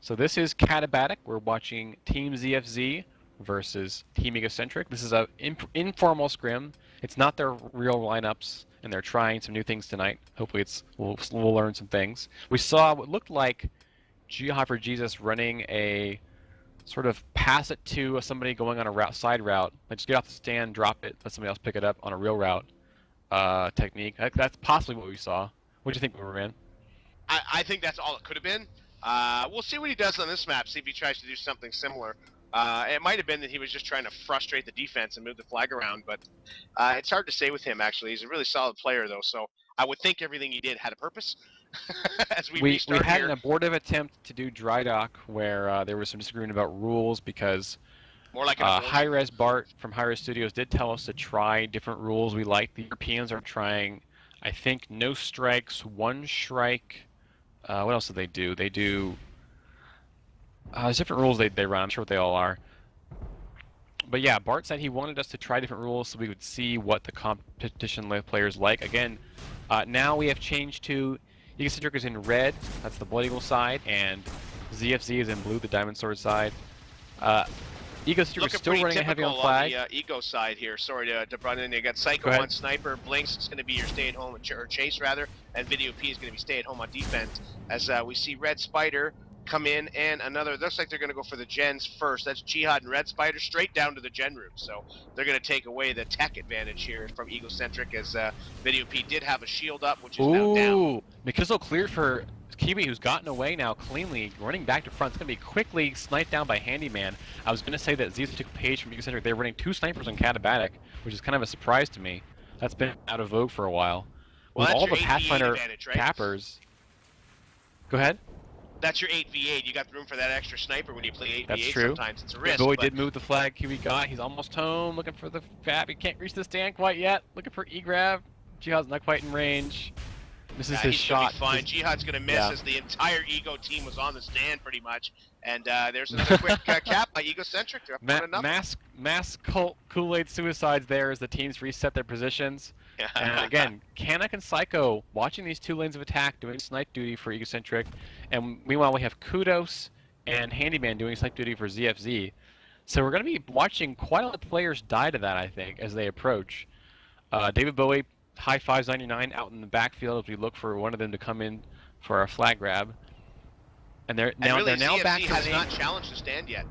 So this is Katabatic. We're watching Team ZFZ versus Team Egocentric. This is a informal scrim. It's not their real lineups, and they're trying some new things tonight. Hopefully, we'll learn some things. We saw what looked like Jihad for Jesus running a sort of pass it to somebody going on a side route. Like just get off the stand, drop it, let somebody else pick it up on a real route technique. That's possibly what we saw. What do you think, Boomerman? I think that's all it could have been. We'll see what he does on this map, see if he tries to do something similar. It might have been that he was just trying to frustrate the defense and move the flag around, but it's hard to say with him, actually. He's a really solid player, though, so I would think everything he did had a purpose. As we restart had here. an abortive attempt to do dry dock where there was some disagreement about rules because More like Hi-Res Bart from Hi-Res Studios did tell us to try different rules we like. The Europeans are trying, I think, no strikes, one strike. What else do they do? They do... there's different rules they run. I'm sure what they all are. But yeah, Bart said he wanted us to try different rules so we would see what the competition players like. Again, now we have changed to Egocentric is in red, that's the Blood Eagle side, and ZFZ is in blue, the Diamond Sword side. Egocentric is still running a heavy on flag. On the Ego side here. Sorry to run in. You got Psycho on sniper, Blinks is going to be your stay-at-home, or Chase rather, and Video P is going to be stay-at-home on defense. As we see Red Spider come in, and another. Looks like they're going to go for the gens first. That's Jihad and Red Spider straight down to the gen room. So they're going to take away the tech advantage here from Egocentric, as Video P did have a shield up, which is now down. Ooh, McKizzle cleared for Kiwi, who's gotten away now cleanly, running back to front. It's going to be quickly sniped down by Handyman. I was going to say that ZFZ took a page from Egocentric. They're running two snipers on Katabatic, which is kind of a surprise to me. That's been out of vogue for a while. Well, with all the 8v8 Pathfinder advantage, right? cappers. Go ahead. That's your 8v8. You got room for that extra sniper when you play 8v8. That's true. Sometimes it's a risk. Bowie did move the flag. Kiwi got. He's almost home. Looking for the fab. He can't reach the stand quite yet. Looking for E-grab. Jihad's not quite in range. This is his shot. Gonna be fine. Jihad's going to miss as the entire Ego team was on the stand pretty much. And there's another quick cap by Egocentric. Mass cult Kool-Aid suicides there as the teams reset their positions. And again, Kanak and Psycho watching these two lanes of attack doing snipe duty for Egocentric. And meanwhile, we have Kudos and Handyman doing snipe duty for ZFZ. So we're going to be watching quite a lot of players die to that, I think, as they approach. David Bowie, high fives 99 out in the backfield as we look for one of them to come in for our flag grab. And they're now ZFZ back to has not challenged the stand yet.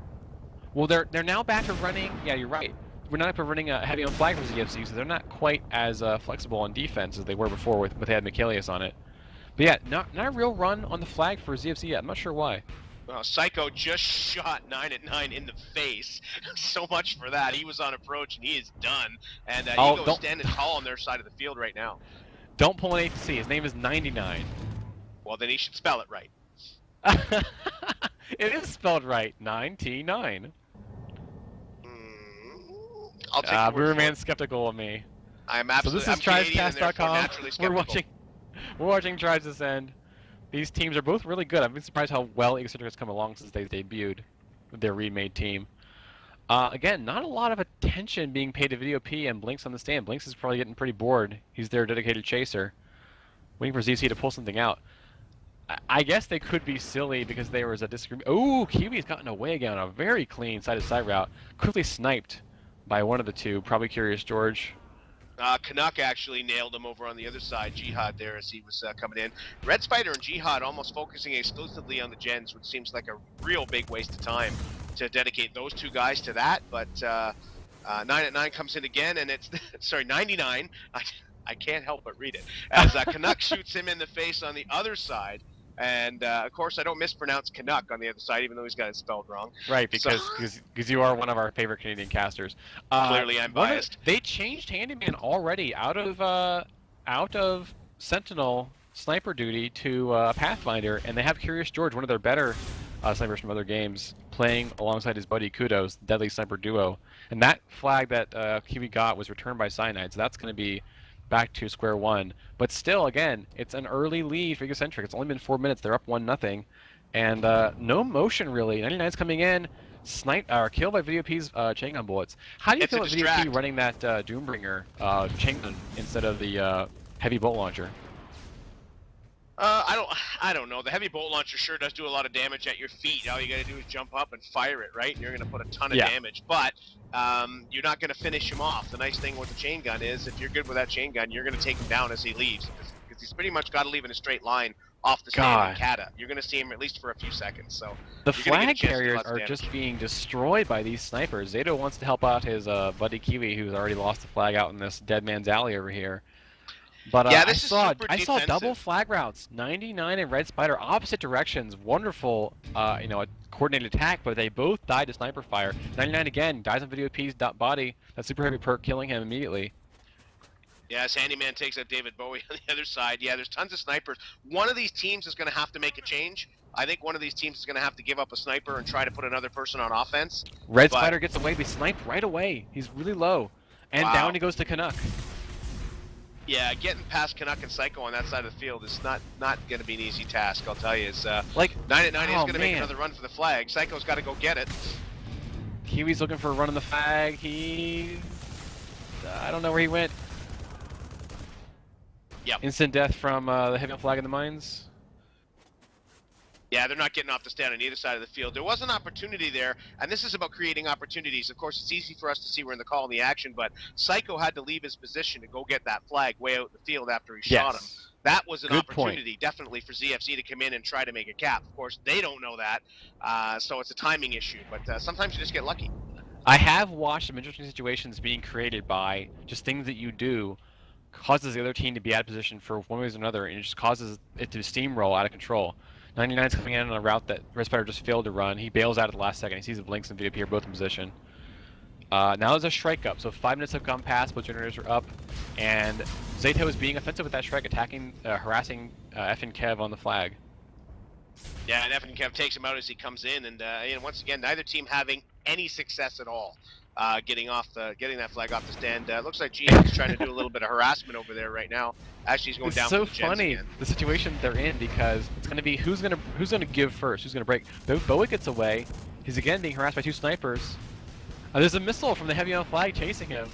Well, they're now back to running. Yeah, you're right. We're not running a heavy on flag for ZFC, so they're not quite as flexible on defense as they were before with they had Michaelius on it. But yeah, not a real run on the flag for ZFC yet. I'm not sure why. Well, Psycho just shot 9 at 9 in the face. So much for that. He was on approach and he is done. And Ego is standing tall on their side of the field right now. Don't pull an 8 to C. His name is 99. Well, then he should spell it right. It is spelled right. 99. I'll take Brewerman's skeptical of me. I'm absolutely. So this is tribescast.com. We're watching Tribes Ascend. These teams are both really good. I've been surprised how well Egocentric has come along since they debuted with their remade team. Again, not a lot of attention being paid to Video P and Blinks on the stand. Blinks is probably getting pretty bored. He's their dedicated chaser, waiting for ZC to pull something out. I guess they could be silly because there was a disagreement. Oh, Kiwi's gotten away again on a very clean side-to-side route. Quickly sniped by one of the two, probably Curious George. Canuck actually nailed him over on the other side, Jihad there as he was coming in. Red Spider and Jihad almost focusing exclusively on the gens, which seems like a real big waste of time to dedicate those two guys to that. But 9 at 9 comes in again, and it's, sorry, 99. I can't help but read it. As Canuck shoots him in the face on the other side. And, of course, I don't mispronounce Canuck on the other side, even though he's got it spelled wrong. Right, because you are one of our favorite Canadian casters. Clearly, I'm biased. They changed Handyman already out of Sentinel sniper duty to Pathfinder, and they have Curious George, one of their better snipers from other games, playing alongside his buddy Kudos, deadly sniper duo. And that flag that Kiwi got was returned by Cyanide, so that's going to be back to square one. But still, again, it's an early lead for Egocentric. It's only been 4 minutes. They're up 1-0. And no motion, really. 99's coming in. Killed by Video P's chain gun bullets. How do you feel about Video P running that Doombringer chain gun instead of the heavy bolt launcher? I don't know. The heavy bolt launcher sure does do a lot of damage at your feet. All you got to do is jump up and fire it, right? And you're going to put a ton of damage. But you're not going to finish him off. The nice thing with the chain gun is, if you're good with that chain gun, you're going to take him down as he leaves, because he's pretty much got to leave in a straight line off the stand in Kata. You're going to see him at least for a few seconds. So the flag carriers are just being destroyed by these snipers. Zato wants to help out his buddy Kiwi, who's already lost the flag out in this dead man's alley over here. But yeah, I saw double flag routes, 99 and Red Spider, opposite directions. Wonderful, you know, a coordinated attack, but they both died to sniper fire. 99 again dies on Video P's body. That super heavy perk killing him immediately. Yeah, Handyman takes out David Bowie on the other side. Yeah, there's tons of snipers. One of these teams is going to have to make a change. I think one of these teams is going to have to give up a sniper and try to put another person on offense. Red Spider gets away. They sniped right away. He's really low. And down he goes to Canuck. Yeah, getting past Canuck and Psycho on that side of the field is not going to be an easy task, I'll tell you. It's, like 9 at 9 is going to make another run for the flag. Psycho's got to go get it. Kiwi's looking for a run on the flag. I don't know where he went. Yep. Instant death from the heavy flag in the mines. Yeah, they're not getting off the stand on either side of the field. There was an opportunity there, and this is about creating opportunities. Of course, it's easy for us to see we're in the call in the action, but Psycho had to leave his position to go get that flag way out in the field after he shot him. That was an opportunity, definitely, for ZFZ to come in and try to make a cap. Of course, they don't know that, so it's a timing issue, but sometimes you just get lucky. I have watched some interesting situations being created by just things that you do causes the other team to be out of position for one way or another, and it just causes it to steamroll out of control. 99's coming in on a route that Red Spider just failed to run. He bails out at the last second. He sees the Blinks and VDP are both in position. Now there's a Shrike up, so 5 minutes have gone past, both generators are up, and Zato is being offensive with that Shrike, attacking, harassing F and Kev on the flag. Yeah, and F and Kev takes him out as he comes in, and once again, neither team having any success at all. Getting that flag off the stand. Looks like GM is trying to do a little bit of harassment over there right now. Actually, he's going down. It's so funny the situation they're in, because it's going to be who's going to give first, who's going to break. Bowie gets away. He's again being harassed by 2 snipers. There's a missile from the heavy on flag chasing him.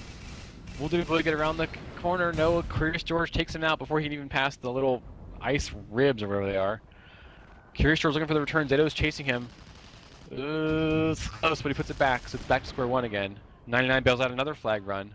Will Bowie get around the corner? No. Curious George takes him out before he can even pass the little ice ribs or wherever they are. Curious George looking for the return. Zato is chasing him. It's close, but he puts it back, so it's back to square one again. 99 bails out another flag run.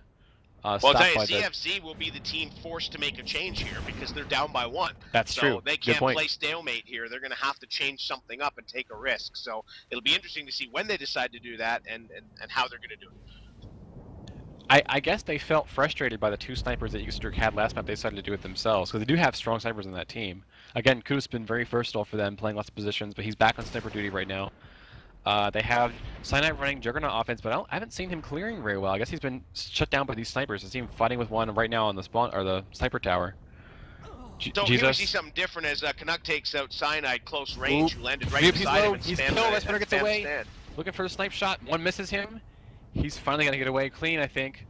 Well, I'll tell you, ZFZ will be the team forced to make a change here because they're down by 1. That's true. So they can't play stalemate here. They're going to have to change something up and take a risk. So it'll be interesting to see when they decide to do that and how they're going to do it. I guess they felt frustrated by the 2 snipers that Egocentric had last map. They decided to do it themselves, because they do have strong snipers on that team. Again, Kudos has been very versatile for them, playing lots of positions, but he's back on sniper duty right now. They have Cyanide running Juggernaut offense, but I haven't seen him clearing very well. I guess he's been shut down by these snipers. I see him fighting with one right now on the spawn or the sniper tower. So here we see something different as Canuck takes out Cyanide close range, who landed right beside him. He's killed. Red Spider gets away. Looking for the snipe shot. One misses him. He's finally going to get away clean, I think.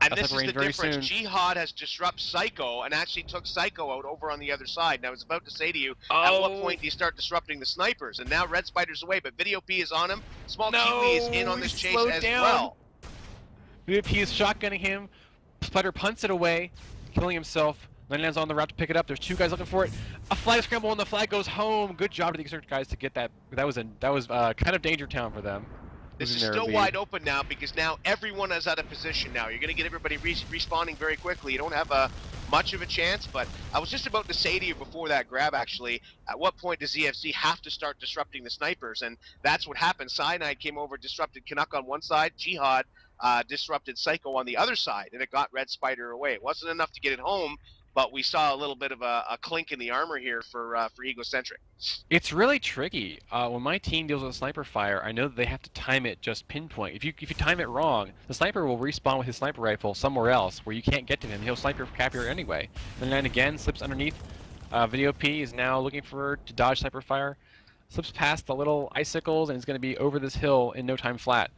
And this is the difference. Jihad has disrupted Psycho and actually took Psycho out over on the other side. And I was about to say to you, at what point do you start disrupting the snipers? And now Red Spider's away, but Video P is on him. Small Kiwi is in on this chase as well. Video P is shotgunning him. Spider punts it away, killing himself. 99's on the route to pick it up. There's 2 guys looking for it. A flag scramble and the flag goes home. Good job to the Egocentric guys to get that. That was kind of danger town for them. This is still wide open now because now everyone is out of position now. You're going to get everybody respawning very quickly. You don't have much of a chance, but I was just about to say to you before that grab, actually, at what point does ZFC have to start disrupting the snipers? And that's what happened. Cyanide came over, disrupted Canuck on one side. Jihad disrupted Psycho on the other side, and it got Red Spider away. It wasn't enough to get it home, but we saw a little bit of a clink in the armor here for Egocentric. It's really tricky. When my team deals with sniper fire, I know that they have to time it just pinpoint. If you time it wrong, the sniper will respawn with his sniper rifle somewhere else where you can't get to him. He'll sniper cap you anyway. And then again, slips underneath. Video P is now looking to dodge sniper fire. Slips past the little icicles and is going to be over this hill in no time flat.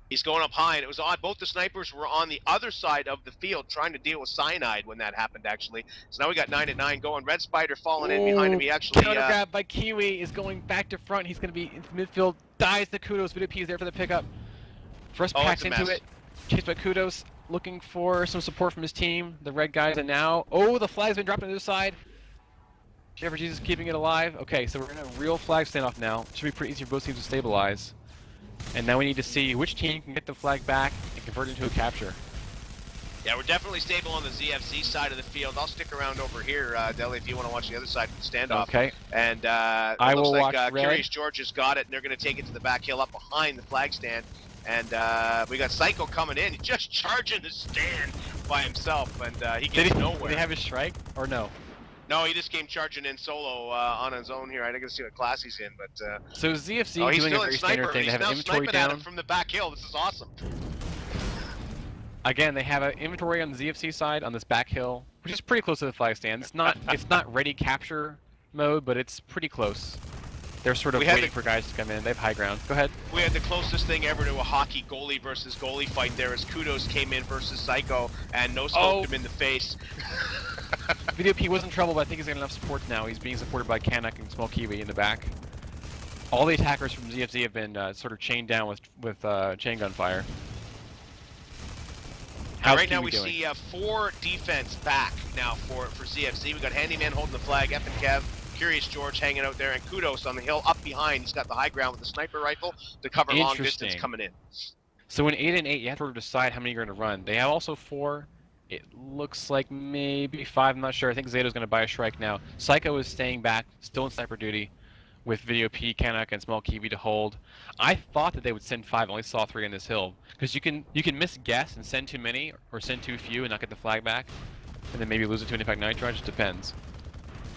He's going up high, and it was odd. Both the snipers were on the other side of the field trying to deal with Cyanide when that happened, actually. So now we got 9 at 9 going. Red Spider falling in behind him. He actually... Counter grab by Kiwi is going back to front. He's going to be in midfield. Dies the Kudos. Video P is there for the pickup. First packs into it. Chased by Kudos. Looking for some support from his team. The red guys are now... Oh, the flag's been dropped on the other side. Jeff Jesus keeping it alive. Okay, so we're in a real flag standoff now. Should be pretty easy for both teams to stabilize. And now we need to see which team can get the flag back and convert it into a capture. Yeah, we're definitely stable on the ZFZ side of the field. I'll stick around over here, Deli, if you want to watch the other side of the standoff. Okay. And I looks will like watch red. Curious George has got it, and they're going to take it to the back hill up behind the flag stand. And we got Psycho coming in, just charging the stand by himself, and he gets nowhere. Did he have his strike, or no? No, he just came charging in solo on his own here. I didn't see what class he's in, but... So ZFZ oh, he's doing a still very in standard sniper, thing. They he's have an now inventory sniping at down. him from the back hill. This is awesome. Again, they have an inventory on the ZFC side on this back hill, which is pretty close to the flag stand. It's not ready capture mode, but it's pretty close. They're sort of waiting for guys to come in. They have high ground. Go ahead. We had the closest thing ever to a hockey goalie versus goalie fight there as Kudos came in versus Psycho and no-scoped him in the face. Video P was in trouble, but I think he's got enough support now. He's being supported by Kanak and Small Kiwi in the back. All the attackers from ZFZ have been sort of chained down with chain gun fire. Right now we see 4 defense back now for ZFZ. We got Handyman holding the flag, F and Kev, Curious George hanging out there, and Kudos on the hill up behind. He's got the high ground with the sniper rifle to cover long distance coming in. So in 8 and 8, you have to sort of decide how many you're going to run. They have also 4. It looks like maybe 5. I'm not sure. I think Zeto's going to buy a strike now. Psycho is staying back, still in sniper duty, with Video P, Kanak, and Small Kiwi to hold. I thought that they would send 5. I only saw 3 in this hill, because you can misguess and send too many or send too few and not get the flag back, and then maybe lose it to an impact nitro. It just depends.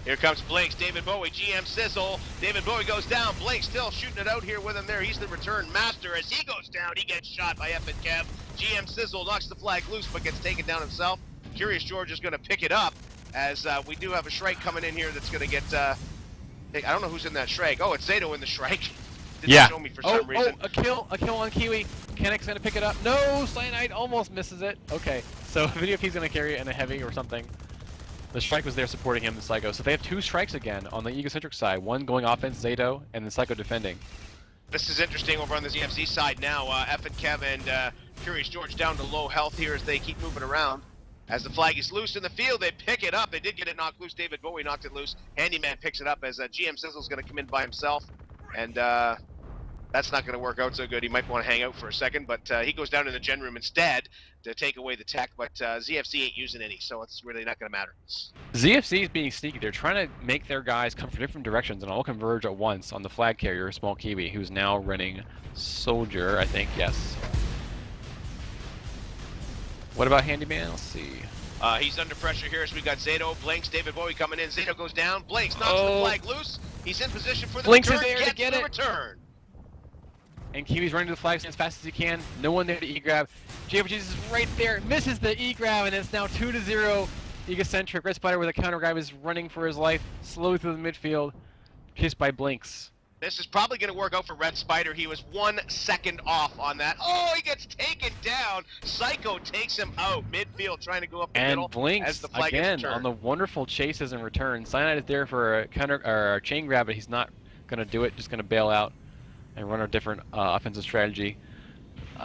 Here comes Blinks, David Bowie, GM Sizzle. David Bowie goes down. Blinks still shooting it out here with him there. He's the return master. As he goes down, he gets shot by F and Kev. GM Sizzle knocks the flag loose but gets taken down himself. Curious George is going to pick it up as we do have a Shrike coming in here that's going to get... I don't know who's in that Shrike. Oh, it's Zato in the Shrike. Didn't show me for some reason. A kill on Kiwi. Kanek's going to pick it up. No, Cyanide almost misses it. Okay, so Video P's going to carry it in a heavy or something. The Strike was there supporting him, the Psycho. So they have 2 strikes again on the Egocentric side. One going offense, Zato, and the Psycho defending. This is interesting over on the ZFZ side now. F and Kev and Curious George down to low health here as they keep moving around. As the flag is loose in the field, they pick it up. They did get it knocked loose. David Bowie knocked it loose. Handyman picks it up as GM Sizzle's going to come in by himself. And that's not going to work out so good. He might want to hang out for a second, but he goes down in the gen room instead to take away the tech, but ZFC ain't using any, so it's really not going to matter. ZFC is being sneaky. They're trying to make their guys come from different directions and all converge at once on the flag carrier, Small Kiwi, who's now running Soldier, I think, yes. What about Handyman? Let's see. He's under pressure here as we got Zato, Blinks, David Bowie coming in. Zato goes down. Blinks knocks the flag loose. He's in position for the Blinks return. is there to get the it. Return. And Kiwi's running to the flag as fast as he can. No one there to E-grab. JFG's is right there. Misses the E-grab, and it's now 2-0. Egocentric. Red Spider with a counter grab is running for his life. Slow through the midfield. Chased by Blinks. This is probably going to work out for Red Spider. He was 1 second off on that. Oh, he gets taken down. Psycho takes him out midfield, trying to go up the middle. And Blinks as the flag again on the wonderful chases and return. Cyanide is there for a counter or a chain grab, but he's not going to do it. Just going to bail out and run a different offensive strategy.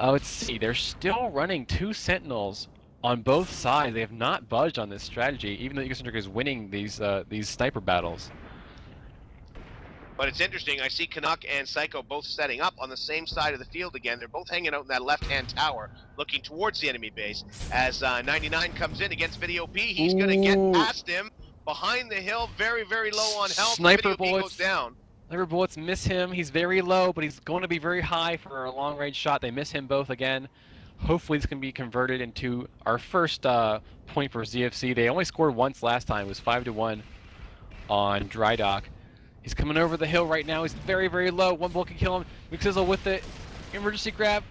Let's see. They're still running 2 Sentinels on both sides. They have not budged on this strategy, even though Egocentric is winning these sniper battles. But it's interesting, I see Canuck and Psycho both setting up on the same side of the field again. They're both hanging out in that left-hand tower, looking towards the enemy base. As 99 comes in against Video P, he's going to get past him behind the hill, very, very low on health. Sniper Video P bullets goes down. Sniper bullets miss him. He's very low, but he's going to be very high for a long-range shot. They miss him both again. Hopefully this can be converted into our first point for ZFC. They only scored once last time. It was 5-1 on Dry Dock. He's coming over the hill right now. He's very, very low. One bullet can kill him. McSizzle with the emergency grab.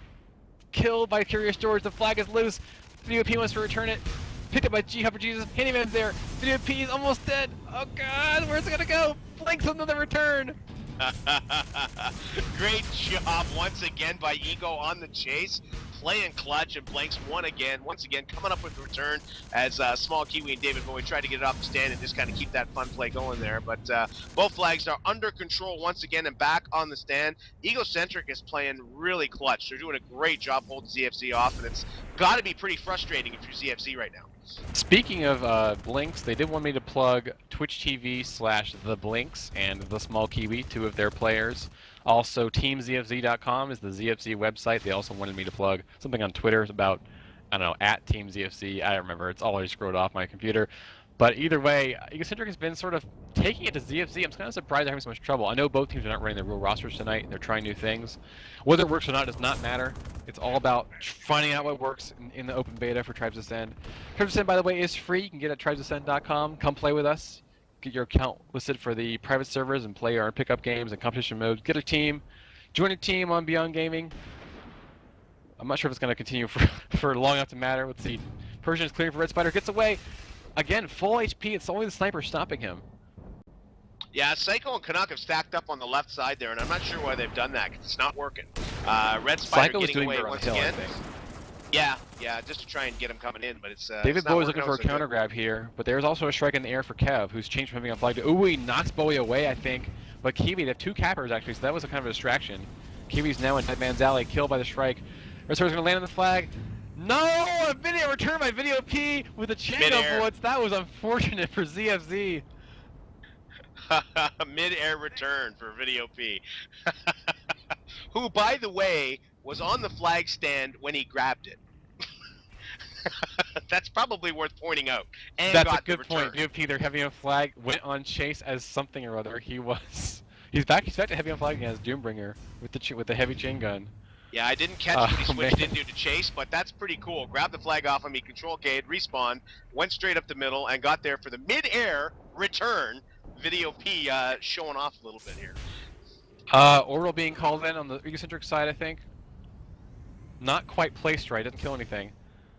Killed by Curious George. The flag is loose. Video P wants to return it. Picked up by G-Hopper Jesus. Handyman's there. Video P is almost dead. Oh god, where's it gonna go? Blinks on the return. Great job once again by Ego on the chase. Playing clutch and Blinks once again coming up with the return as Small Kiwi and David Bowie tried to get it off the stand and just kind of keep that fun play going there. But both flags are under control once again and back on the stand. Egocentric is playing really clutch. They're doing a great job holding ZFZ off, and it's got to be pretty frustrating if you're ZFZ right now. Speaking of Blinks, they did want me to plug Twitch TV/The Blinks and The Small Kiwi, 2 of their players. Also, TeamZFZ.com is the ZFZ website. They also wanted me to plug something on Twitter about, I don't know, at TeamZFZ. I don't remember. It's already scrolled off my computer. But either way, Egocentric has been sort of taking it to ZFZ. I'm kind of surprised they're having so much trouble. I know both teams are not running their real rosters tonight. They're trying new things. Whether it works or not does not matter. It's all about finding out what works in the open beta for Tribes Ascend. Tribes Ascend, by the way, is free. You can get it at tribesascend.com. Come play with us. Get your account listed for the private servers and play our pickup games and competition modes. Get a team. Join a team on Beyond Gaming. I'm not sure if it's going to continue for long enough to matter. Let's see. Persian is clearing for Red Spider. Gets away. Again, full HP. It's only the sniper stopping him. Yeah, Psycho and Canuck have stacked up on the left side there, and I'm not sure why they've done that, because it's not working. Red Spider Psycho was getting doing away better on once the hill, again. I think. Yeah, just to try and get him coming in, but it's David it's not Bowie's working looking for out a so counter good. grab here, but there's also a strike in the air for Kev, who's changed from having on flag to ooh, he knocks Bowie away, I think. But Kiwi, they have 2 cappers actually, so that was a kind of a distraction. Kiwi's now in Dead Man's Alley, killed by the strike. Red Spider's gonna land on the flag. No! A video return by Video P with the chain of bullets. That was unfortunate for ZFZ. Mid-air return for Video P. Who, by the way, was on the flag stand when he grabbed it. That's probably worth pointing out. And That's got a good the point. return. Video P, they're heavy on flag, went on chase as something or other. He's back to heavy on flag again as Doombringer with the heavy chain gun. Yeah, I didn't catch what he switched man. into to chase, but that's pretty cool. Grabbed the flag off of me, control K'd, respawned, went straight up the middle, and got there for the mid-air return. Video P showing off a little bit here. Orbital being called in on the Egocentric side, I think. Not quite placed right, doesn't kill anything.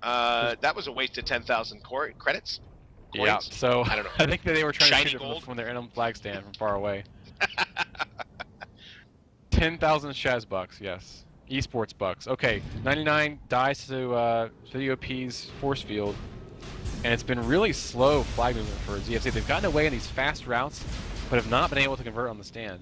That was a waste of 10,000 credits. Yeah, Coins? so I don't know. I think that they were trying Shiny to shoot it gold? from their end flag stand from far away. 10,000 Shaz bucks, yes. Esports bucks. Okay, 99 dies to Video P's force field. And it's been really slow flag movement for ZFC. They've gotten away in these fast routes, but have not been able to convert on the stand.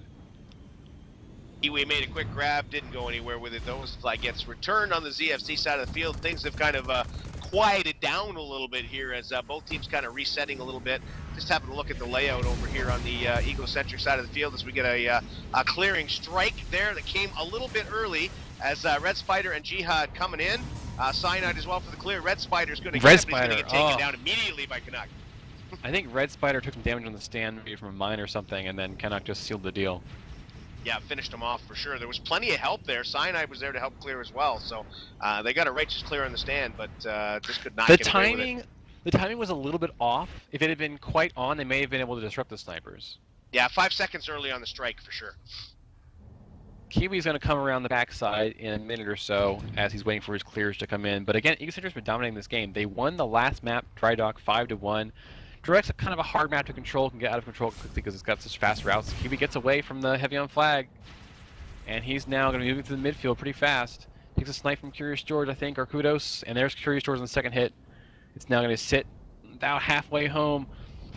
Kiwi made a quick grab, didn't go anywhere with it. Those flag gets returned on the ZFC side of the field. Things have kind of quieted down a little bit here as both teams kind of resetting a little bit. Just having a look at the layout over here on the Egocentric side of the field as we get a clearing strike there that came a little bit early as Red Spider and Jihad coming in. Cyanide as well for the clear. Red Spider's going to get taken down immediately by Canuck. I think Red Spider took some damage on the stand, maybe from a mine or something, and then Canuck just sealed the deal. Yeah, finished him off for sure. There was plenty of help there. Cyanide was there to help clear as well, so they got a righteous clear on the stand, but just could not get away with it. The timing was a little bit off. If it had been quite on, they may have been able to disrupt the snipers. Yeah, 5 seconds early on the strike for sure. Kiwi's going to come around the backside in a minute or so as he's waiting for his clears to come in. But again, Egocentric's been dominating this game. They won the last map, Dry Dock, 5-1. Direct's kind of a hard map to control, can get out of control quickly because it's got such fast routes. Kiwi gets away from the heavy on flag, and he's now going to be moving through the midfield pretty fast. Takes a snipe from Curious George, I think, or Kudos, and there's Curious George on the second hit. It's now going to sit about halfway home.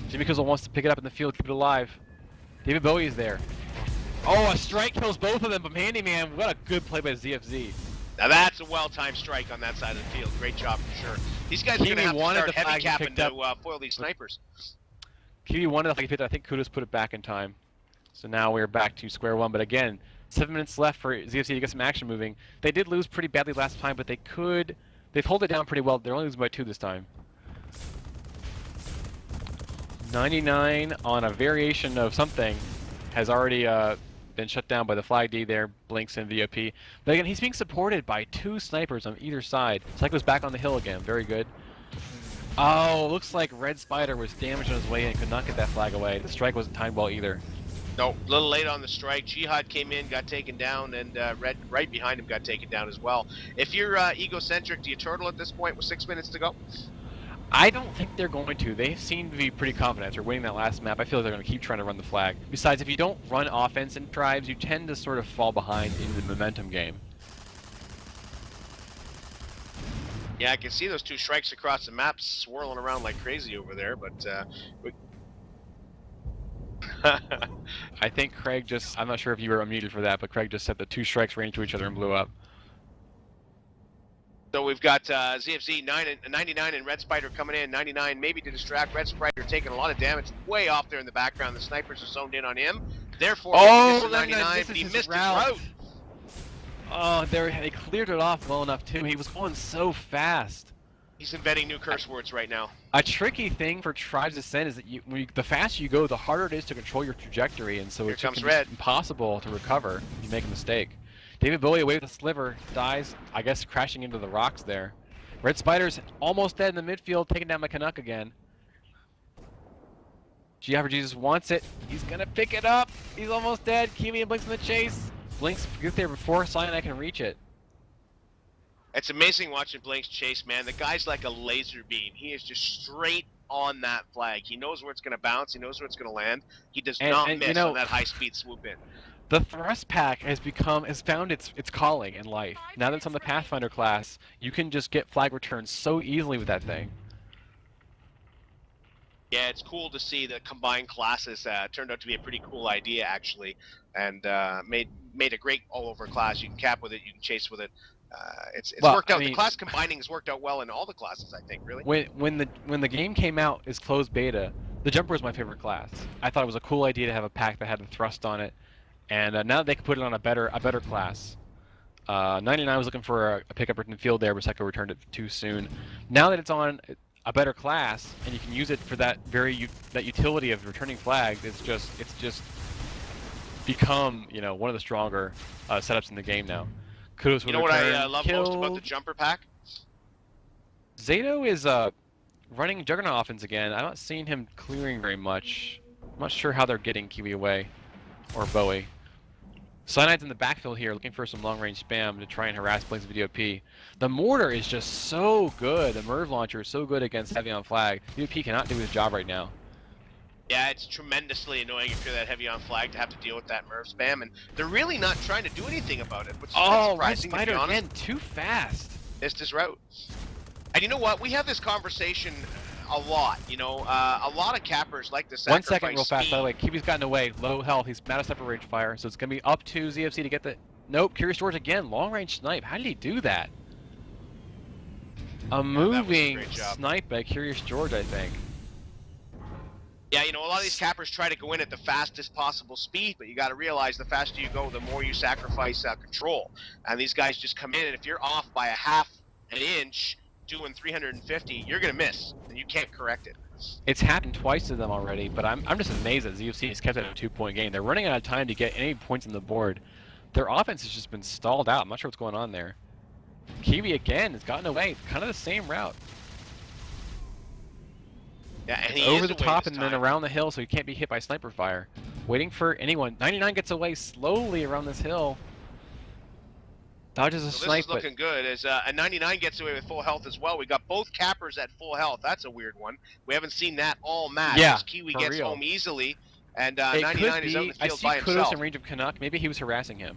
Jimmy Kizzle wants to pick it up in the field, keep it alive. David Bowie is there. Oh, a strike kills both of them, but Handyman, what a good play by ZFZ. Now that's a well-timed strike on that side of the field. Great job for sure. These guys are going to have to start heavy capping to foil these snipers. Kiwi wanted the flag picked up. I think Kudos put it back in time. So now we're back to square one. But again, 7 minutes left for ZFC to get some action moving. They did lose pretty badly last time, but they've held it down pretty well. They're only losing by 2 this time. 99 on a variation of something has already been shut down by the flag D there, Blinks and VOP. But again, he's being supported by 2 snipers on either side. Psycho's back on the hill again, very good. Oh, looks like Red Spider was damaged on his way in, could not get that flag away. The strike wasn't timed well either. No, a little late on the strike. Jihad came in, got taken down, and Red right behind him got taken down as well. If you're Egocentric, do you turtle at this point with 6 minutes to go? I don't think they're going to. They seem to be pretty confident after winning that last map. I feel like they're going to keep trying to run the flag. Besides, if you don't run offense in Tribes, you tend to sort of fall behind in the momentum game. Yeah, I can see those 2 strikes across the map swirling around like crazy over there, but I think Craig just, I'm not sure if you were unmuted for that, but Craig just said the 2 strikes ran into each other and blew up. So we've got ZFZ 99 and Red Spider coming in. 99 maybe to distract. Red Spider taking a lot of damage way off there in the background. The snipers are zoned in on him. Therefore, Oh, he 99, but he missed his route. Oh, they cleared it off well enough too. He was going so fast. He's inventing new curse words right now. A tricky thing for Tribes Ascent is that the faster you go, the harder it is to control your trajectory, and so it's impossible to recover if you make a mistake. David Bowie away with a sliver, dies, I guess crashing into the rocks there. Red Spider's almost dead in the midfield, taking down my Canuck again. G for Jesus wants it. He's gonna pick it up. He's almost dead. Kiwi and Blinks in the chase. Blinks get there before Cyanide can reach it. It's amazing watching Blinks chase, man. The guy's like a laser beam. He is just straight on that flag. He knows where it's gonna bounce. He knows where it's gonna land. He does not miss on that high-speed swoop in. The thrust pack has found its calling in life. Now that it's on the Pathfinder class, you can just get flag returns so easily with that thing. Yeah, it's cool to see the combined classes turned out to be a pretty cool idea actually, and made a great all-over class. You can cap with it, you can chase with it. It's worked out. The class combining has worked out well in all the classes, I think. Really. When the game came out as closed beta, the Jumper was my favorite class. I thought it was a cool idea to have a pack that had the thrust on it. And now that they can put it on a better class. 99 was looking for a pickup in the field there, but Psycho returned it too soon. Now that it's on a better class, and you can use it for that utility of returning flags, it's just become one of the stronger setups in the game now. Kudos. You know what I love most about the Jumper pack? Zato is running Juggernaut offense again. I'm not seeing him clearing very much. I'm not sure how they're getting Kiwi away or Bowie. Cyanide's in the backfield here looking for some long-range spam to try and harass Blinks with DOP. The mortar is just so good. The Merv launcher is so good against heavy on flag. DOP cannot do his job right now. Yeah, it's tremendously annoying if you're that heavy on flag to have to deal with that Merv spam, and they're really not trying to do anything about it, which is surprising, Spider again, too fast. Missed his route. And you know what? We have this conversation a lot, a lot of cappers like to sacrifice 1 second real fast, speed. by the way. Kiwi's gotten away, low health, he's out of separate range fire, so it's going to be up to ZFZ to get the... Nope, Curious George again, long range snipe. How did he do that? A moving snipe by Curious George, I think. Yeah, a lot of these cappers try to go in at the fastest possible speed, but you got to realize the faster you go, the more you sacrifice control. And these guys just come in, and if you're off by an inch, doing 350, you're gonna miss, and you can't correct it. It's happened twice to them already, but I'm just amazed that ZFC has kept it a 2-point game. They're running out of time to get any points on the board. Their offense has just been stalled out. I'm not sure what's going on there. Kiwi again has gotten away, kind of the same route. Yeah, and he over the top and then around the hill, so he can't be hit by sniper fire. Waiting for anyone. 99 gets away slowly around this hill. Dodges a snipe. This is looking good as a 99 gets away with full health as well. We got both cappers at full health. That's a weird one. We haven't seen that all match. Yeah, Kiwi gets home easily, and 99 is out in the field by himself. I see Kudos in range of Canuck. Maybe he was harassing him.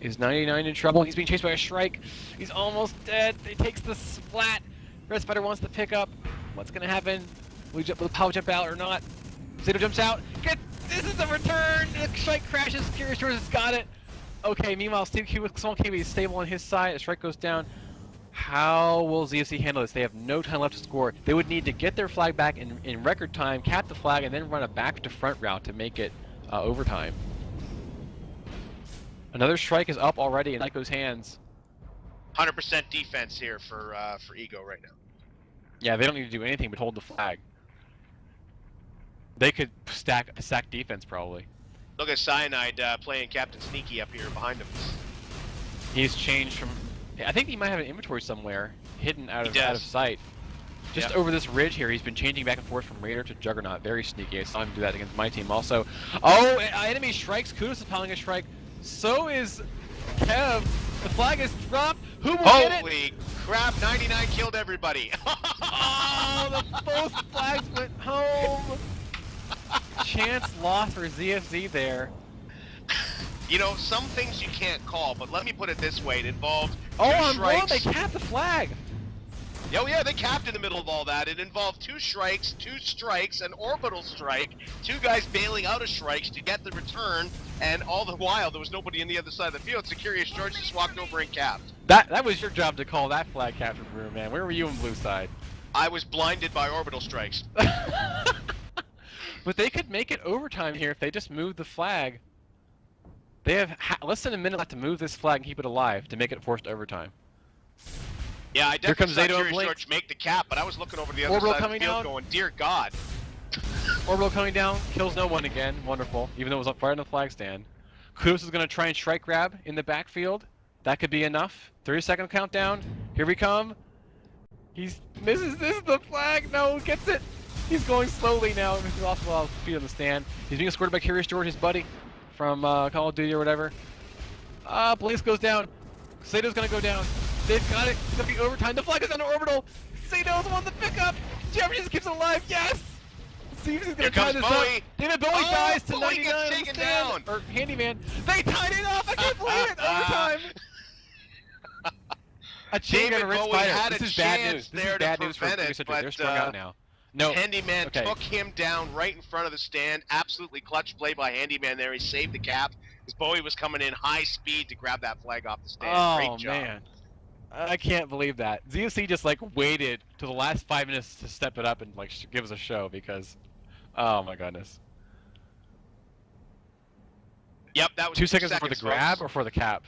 Is 99 in trouble? He's being chased by a Shrike. He's almost dead. He takes the splat. Red Spider wants to pick up. What's going to happen? Will the power jump out or not? Zato jumps out. This is the return. The Shrike crashes. Curious George has got it. Okay, meanwhile, Small Kiwi is stable on his side. A strike goes down. How will ZFC handle this? They have no time left to score. They would need to get their flag back in record time, cap the flag, and then run a back to front route to make it overtime. Another strike is up already in Nyko's hands. 100% defense here for Ego right now. Yeah, they don't need to do anything but hold the flag. They could stack defense probably. Look at Cyanide playing Captain Sneaky up here behind him. He's changed from... I think he might have an inventory somewhere, hidden out of sight. Just over this ridge here, he's been changing back and forth from Raider to Juggernaut. Very sneaky. I saw him do that against my team also. Oh, enemy strikes. Kudos is piling a strike. So is Kev. The flag is dropped. Who will get it? Holy crap, 99 killed everybody. Oh, both flags went home. Chance loss for ZFZ there. Some things you can't call, but let me put it this way. It involved I'm wrong. They capped the flag. Oh yeah, they capped in the middle of all that. It involved 2 strikes, an orbital strike, 2 guys bailing out of strikes to get the return, and all the while there was nobody on the other side of the field. So Curious George just walked over and capped. That was your job to call that flag, Captain Brewer, man. Where were you on blue side? I was blinded by orbital strikes. But they could make it overtime here if they just move the flag. They have less than a minute left to move this flag and keep it alive to make it forced overtime. Yeah, I definitely saw Curious Blink. George make the cap, but I was looking over the other Orbital side of the coming field down. going, dear God. Orbital coming down, kills no one again. Wonderful. Even though it was up right on the flag stand. Kudos is going to try and strike grab in the backfield. That could be enough. 30-second countdown. Here we come. He's misses this the flag. No, gets it. He's going slowly now. He's lost a lot of feet on the stand. He's being escorted by Curious George, his buddy from Call of Duty or whatever. Blaze goes down. Sato's going to go down. They've got it. It's going to be overtime. The flag is on orbital. Sato's on the pickup. Jeffrey just keeps it alive. Yes. See if he's going to tie this Bowie. up. David Bowie dies to Bowie 99 gets on the taken stand. down. Or Handyman. They tied it off. I can't believe it. Overtime. A chain David and a Ritz Bowie Spider. had This a is bad chance news. This there is to bad news for prevent it, Egocentric. but, They're strung out now. No. Handyman Okay. took him down right in front of the stand. Absolutely clutch play by Handyman there. He saved the cap because Bowie was coming in high speed to grab that flag off the stand. Oh, Great job. man. I can't believe that. ZFZ just like waited to the last 5 minutes to step it up and like give us a show because, oh my goodness. Yep, that was 2 seconds for the folks, grab or for the cap?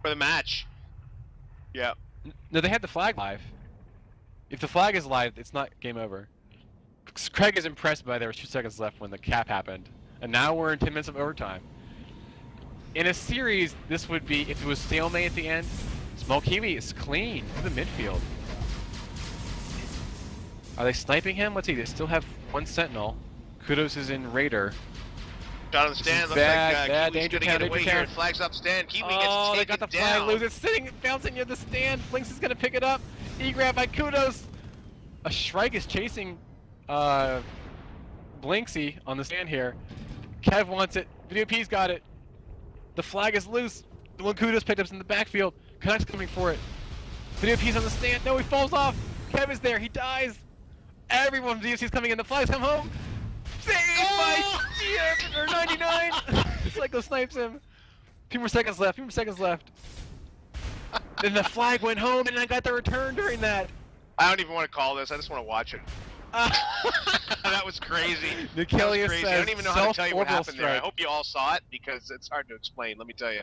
for the match. Yeah. No, they had the flag live. If the flag is live, it's not game over. Craig is impressed by there was 2 seconds left when the cap happened, and now we're in 10 minutes of overtime. In a series, this would be if it was stalemate at the end. Small Kiwi is clean to the midfield. Are they sniping him? Let's see. They still have 1 sentinel. Kudos is in Raider. Shot on the stand. Looks bad, like Kiwi's danger gonna town, get away danger here. town. And flags up stand. Kiwi Oh, gets they taken got the flag down. loose. It's sitting, bouncing near the stand. Blinks is gonna pick it up. E-grab by Kudos. A Shrike is chasing Blinksy on the stand here. Kev wants it. Video P's got it. The flag is loose. The one Kudos picked up's in the backfield. Canuck's coming for it. Video P's on the stand. No, he falls off. Kev is there. He dies. Everyone from DFC is coming in. The flags come home. Saved by GF or 99. Psycho snipes him. Few more seconds left. Then the flag went home, and I got the return during that. I don't even want to call this. I just want to watch it. That was crazy. That was Nichelius crazy. says I don't even know how to tell you what self-orbital happened there. I strike. hope you all saw it because it's hard to explain. Let me tell you.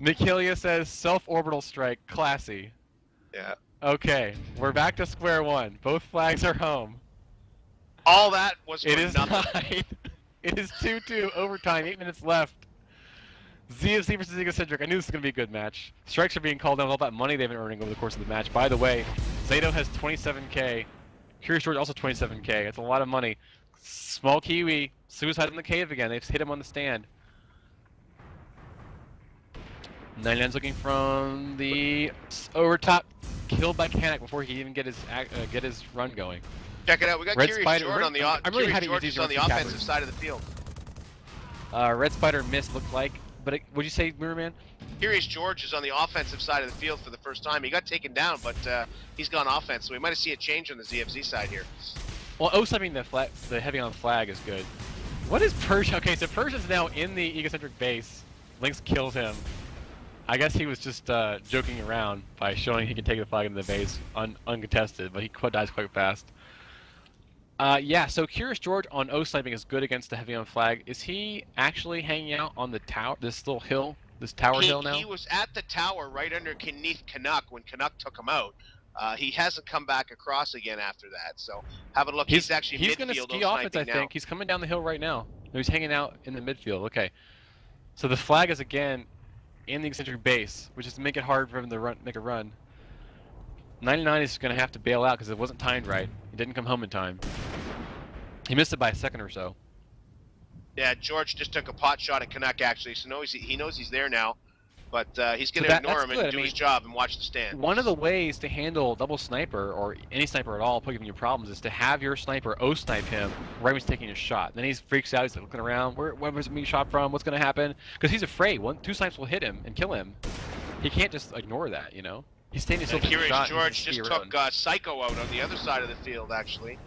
Nichelius says self-orbital strike. Classy. Yeah. Okay, we're back to square one. Both flags are home. All that was for It is nothing. tied. It is 2-2 overtime. 8 minutes left. ZFC versus Egocentric. I knew this was going to be a good match. Strikes are being called down with all that money they've been earning over the course of the match. By the way, Zato has 27k. Curious George also 27k. It's a lot of money. Small Kiwi, suicide in the cave again. They've hit him on the stand. 99's looking from the over top. Killed by Kanak before he even get his run going. Check it out. We got Red Curious Spider- George on the I'm really Curious happy George with is on these the rookie offensive cappers. side of the field. Red Spider missed looked like, but what'd you say, Mirror Man? Curious George is on the offensive side of the field for the first time. He got taken down, but he's gone offense, so we might see a change on the ZFZ side here. Well, O-stepping the heavy on flag is good. What is Persia? Okay, so Persia's now in the Egocentric base. Lynx kills him. I guess he was just joking around by showing he can take the flag into the base uncontested, but he dies quite fast. Yeah, so Curious George on O-sniping is good against the heavy on flag. Is he actually hanging out on the tower, this little hill, this tower hill now? He was at the tower right underneath Canuck when Canuck took him out. He hasn't come back across again after that, so have a look. He's actually he's midfield going to ski offense, I think. now. He's coming down the hill right now. No, he's hanging out in the midfield. Okay. So the flag is again in the eccentric base, which is to make it hard for him to make a run. 99 is going to have to bail out because it wasn't timed right. He didn't come home in time. He missed it by a second or so. Yeah, George just took a pot shot at Canuck actually, so he knows he's there now. But he's going to So ignore that's him good. and do his job and watch the stand. One of the ways to handle double sniper, or any sniper at all, giving you problems, is to have your sniper O-snipe him right when he's taking a shot. Then he freaks out, he's looking around, where was me shot from, what's going to happen? Because he's afraid, two snipes will hit him and kill him. He can't just ignore that, you know? He's standing still And taking a Curious shot. George just took Psycho out on the other side of the field, actually,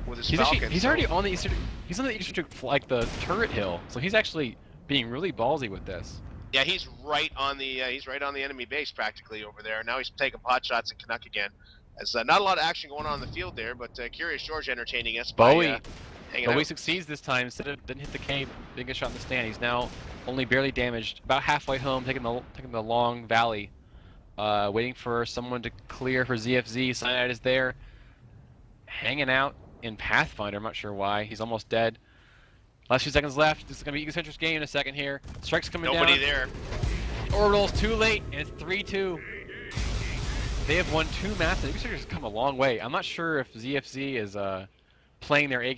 with his Falcon. He's already on the eastern. He's on the eastern, like the turret hill. So he's actually being really ballsy with this. Yeah, he's right on the enemy base practically over there. Now he's taking pot shots at Canuck again. There's not a lot of action going on in the field there, but Curious George entertaining us by hanging Bowie out. succeeds this time. Instead of didn't hit the K, didn't get shot in the stand. He's now only barely damaged. About halfway home, taking the long valley, waiting for someone to clear for ZFZ. Cyanide is there, hanging out in Pathfinder. I'm not sure why. He's almost dead. Last few seconds left. This is gonna be Egocentric's game in a second here. Strike's coming down. Nobody there. Orbital's too late, and it's 3-2. They have won 2 matches. Egocentric has come a long way. I'm not sure if ZFZ is playing their A game.